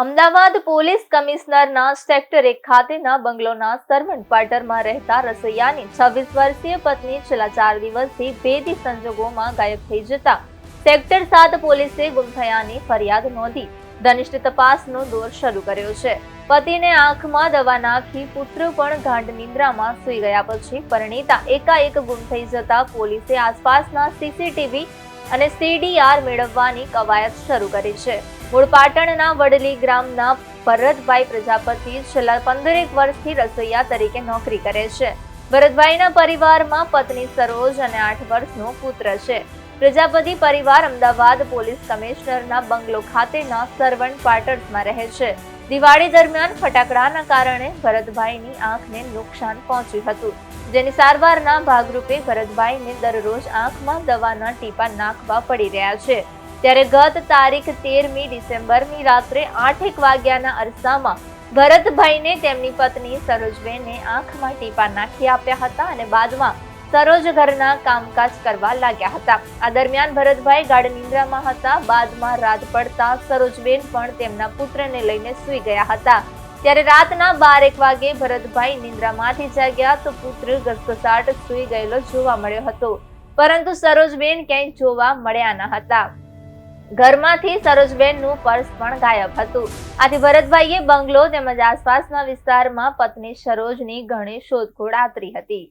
Ahmedabad police કમિશનરના sector 1 ખાતેના બંગલોના servant ક્વાર્ટરમાં રહેતા રસોઈયાની 26 વર્ષીય પત્ની છેલ્લા 4 દિવસથી ભેદી સંજોગોમાં ગાયબ થઈ જતા સેક્ટર 7 પોલીસે ગુમ થયાની ફરિયાદ નોંધી ઘનિષ્ઠ તપાસનો દોર શરૂ કર્યો છે. પતિને આંખમાં દવા નાખી પુત્ર પણ ગાઢ નિંદ્રામાં સૂઈ ગયા પછી પરિણીતા એકાએક ગુમ થઈ જતા પોલીસે આસપાસના સીસીટીવી અને સીડીઆર મેળવવાની કવાયત શરૂ કરી છે. મૂળ પાટણના વડલી ગ્રામના ભરતભાઈ પ્રજાપતિ છેલ્લા 15 વર્ષથી રસોઈયા તરીકે નોકરી કરે છે. ભરતભાઈના પરિવારમાં પત્ની સરોજ અને 8 વર્ષનો પુત્ર છે. પ્રજાપતિ પરિવાર અમદાવાદ પોલીસ કમિશનરના બંગલો ખાતેના સર્વન્ટ ક્વાર્ટર્સમાં રહે છે. દિવાળી દરમિયાન ફટાકડાના કારણે ભરતભાઈની આંખને નુકસાન પહોંચ્યું હતું, જેની સારવારના ભાગરૂપે ભરતભાઈને દરરોજ આંખમાં દવાના ટીપા નાખવા પડી રહ્યા છે. ત્યારે ગત તારીખ 13મી ડિસેમ્બરની રાત્રે 8 વાગ્યાના અરસામાં ભરતભાઈને તેમની પત્ની સરોજબેને આંખમાં ટીપા નાખી આપ્યા હતા અને બાદમાં સરોજ ઘરના કામકાજ કરવા લાગ્યા હતા. આ દરમિયાન ભરતભાઈ ગાઢ નિંદ્રામાં હતા. બાદમાં રાત પડતા સરોજબેન પણ તેમના પુત્રને લઈને સૂઈ ગયા હતા. ત્યારે રાતના 12 વાગે ભરતભાઈ નિંદ્રામાંથી જાગ્યા તો પુત્ર ઘસઘસાટ સૂઈ ગયેલો જોવા મળ્યો હતો, પરંતુ સરોજબેન ક્યાંય જોવા મળ્યા ન હતા. ઘરમાંથી સરોજબેનનું પર્સ પણ ગાયબ હતું. આથી ભરતભાઈએ બંગલો તેમજ આસપાસના વિસ્તારમાં પત્ની સરોજની ઘણી શોધખોળ આદરી હતી.